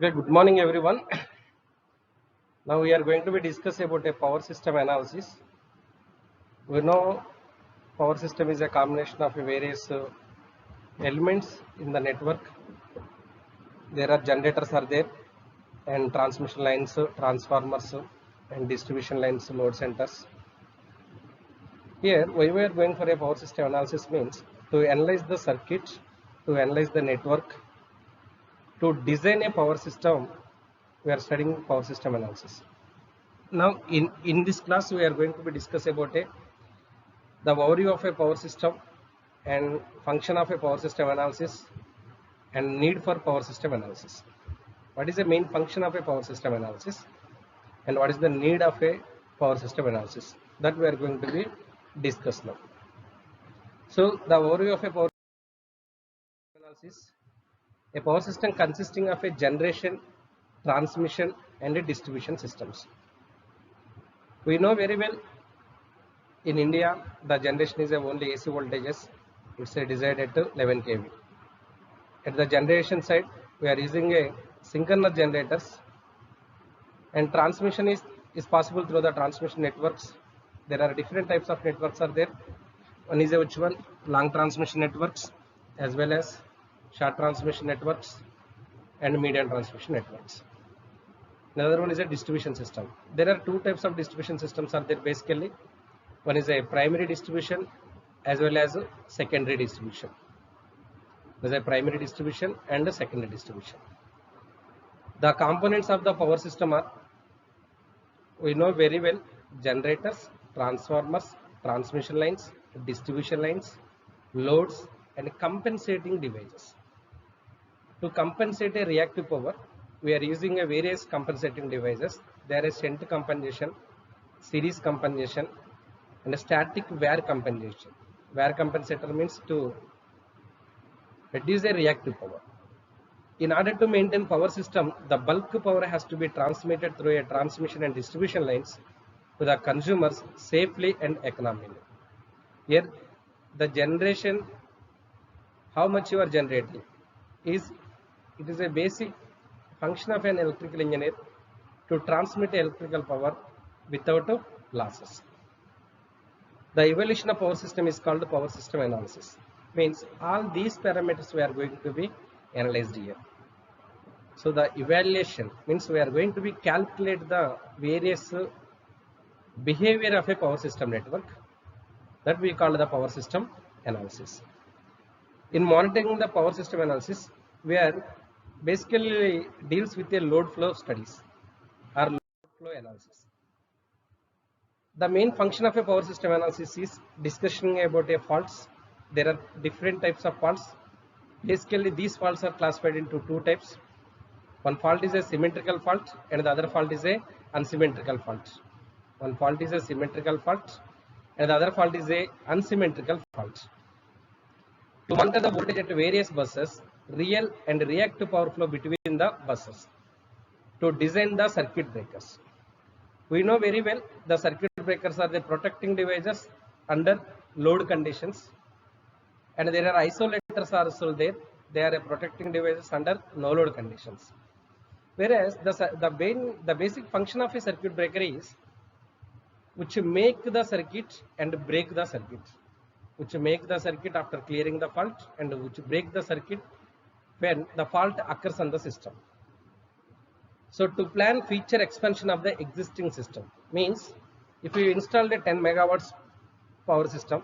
Okay, good morning everyone. Now we are going to be discuss about a power system analysis. We know power system is a combination of various elements in the network. There are generators are there and transmission lines, transformers and distribution lines, load centers. Here why we are going for a power system analysis means to analyze the circuit, to analyze the network, to design a power system. We are studying power system analysis. Now in this class we are going to be discuss about the overview of a power system and function of a power system analysis and need for power system analysis. What is the main function of a power system analysis and what is the need of a power system analysis, that we are going to be discuss now. So the overview of a power system analysis: a power system consisting of a generation, transmission and a distribution systems. We know very well in India the generation is only AC voltages. It's a desired at 11 kV. At the generation side we are using a synchronous generators, and transmission is possible through the transmission networks. There are different types of networks are there. One is a which one long transmission networks as well as short transmission networks and medium transmission networks. Another one is a distribution system. There are two types of distribution systems are there basically. One is a primary distribution as well as a secondary distribution. There is a primary distribution and a secondary distribution. The components of the power system are, we know very well, generators, transformers, transmission lines, distribution lines, loads and compensating devices. To compensate a reactive power, we are using a various compensating devices. There is shunt compensation, series compensation and a static wear compensation. Wear compensator means to reduce a reactive power. In order to maintain power system, the bulk power has to be transmitted through a transmission and distribution lines to the consumers safely and economically. Here the generation, how much you are generating, it is a basic function of an electrical engineer to transmit electrical power without losses. The evaluation of power system is called power system analysis. Means all these parameters we are going to be analyzed here. So the evaluation means we are going to be calculate the various behavior of a power system network, that we call the power system analysis. In monitoring the power system analysis, we are basically deals with a load flow studies or load flow analysis. The main function of a power system analysis is discussing about a faults. There are different types of faults. Basically these faults are classified into two types. One fault is a symmetrical fault and the other fault is a unsymmetrical fault. One fault is a symmetrical fault and the other fault is a unsymmetrical fault. To monitor the voltage at various buses, real and reactive power flow between the buses. To design the circuit breakers. We know very well the circuit breakers are the protecting devices under load conditions, and there are isolators also there. They are a protecting devices under no load conditions. Whereas the basic function of a circuit breaker is which make the circuit and break the circuit, which make the circuit after clearing the fault and which break the circuit when the fault occurs on the system. So to plan feature expansion of the existing system means if you installed a 10 megawatts power system,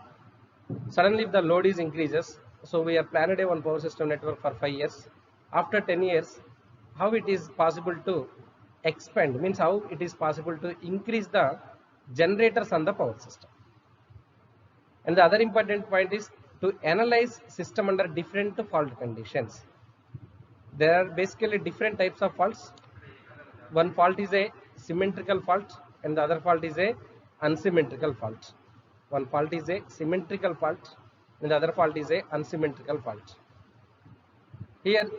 suddenly if the load is increases, so we are planned a one power system network for 5 years. After 10 years, how it is possible to expand means how it is possible to increase the generators on the power system. And the other important point is to analyze system under different fault conditions. There are basically different types of faults. One fault is a symmetrical fault and the other fault is a unsymmetrical fault. One fault is a symmetrical fault and the other fault is a unsymmetrical fault. Here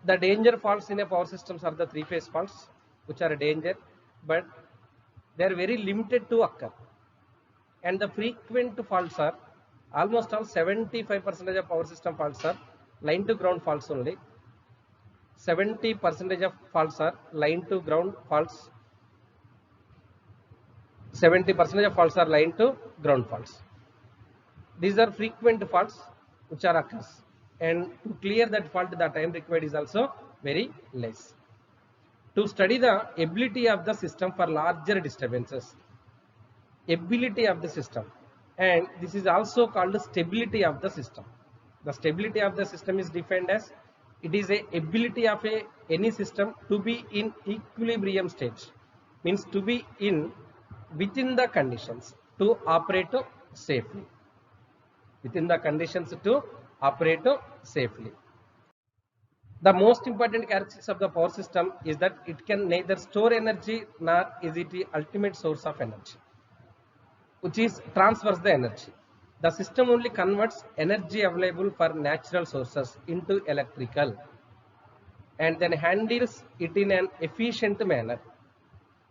the danger faults in a power systems are the three-phase faults, which are a danger, but they are very limited to occur. And the frequent faults are almost all 75% of power system faults are line to ground faults only. 70% of faults are line to ground faults. 70% of faults are line to ground faults. These are frequent faults which are occurs, and to clear that fault the time required is also very less. To study the ability of the system for larger disturbances, ability of the system, and this is also called stability of the system. The stability of the system is defined as it is a ability of any system to be in equilibrium stage, means to be in within the conditions to operate safely, within the conditions to operate safely. The most important characteristics of the power system is that it can neither store energy nor is it the ultimate source of energy, which is transfers the energy. The system only converts energy available for natural sources into electrical and then handles it in an efficient manner.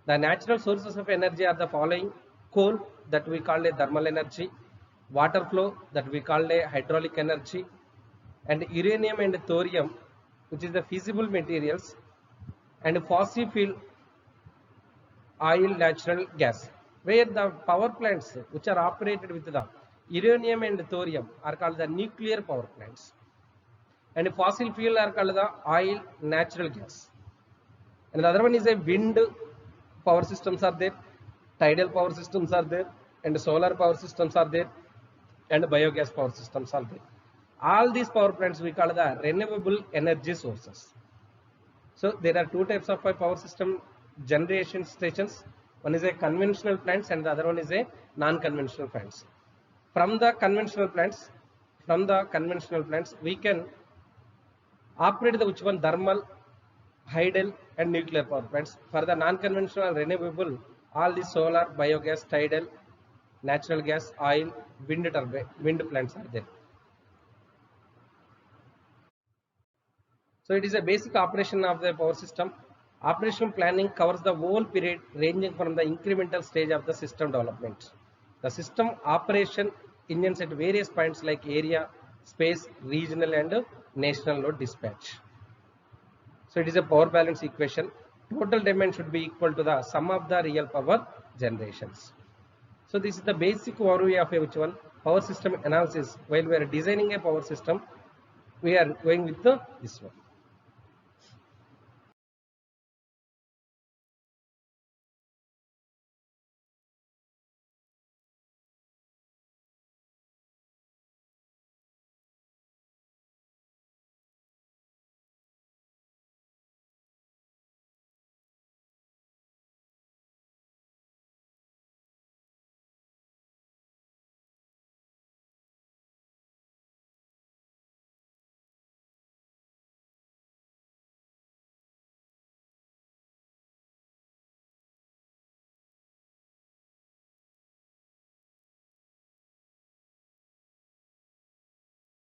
The natural sources of energy are the following: coal, that we call a thermal energy; water flow, that we call a hydraulic energy; and uranium and thorium, which is the fissile materials; and fossil fuel, oil, natural gas. Where the power plants which are operated with the uranium and thorium are called the nuclear power plants, and fossil fuel are called the oil, natural gas. And the other one is a wind power systems are there, tidal power systems are there, and solar power systems are there, and biogas power systems are there. All these power plants we call the renewable energy sources. So there are two types of power system generation stations. One is a conventional plants and the other one is a non-conventional plants. From the conventional plants, we can operate the which one thermal, hydel and nuclear power plants. For the non-conventional renewable, all the solar, biogas, tidal, natural gas, oil, wind turbine, wind plants are there. So it is a basic operation of the power system. Operation planning covers the whole period ranging from the incremental stage of the system development. The system operation engines at various points like area, space, regional and national load dispatch. So it is a power balance equation. Total demand should be equal to the sum of the real power generations. So this is the basic overview of which one power system analysis. While we are designing a power system, we are going with this one.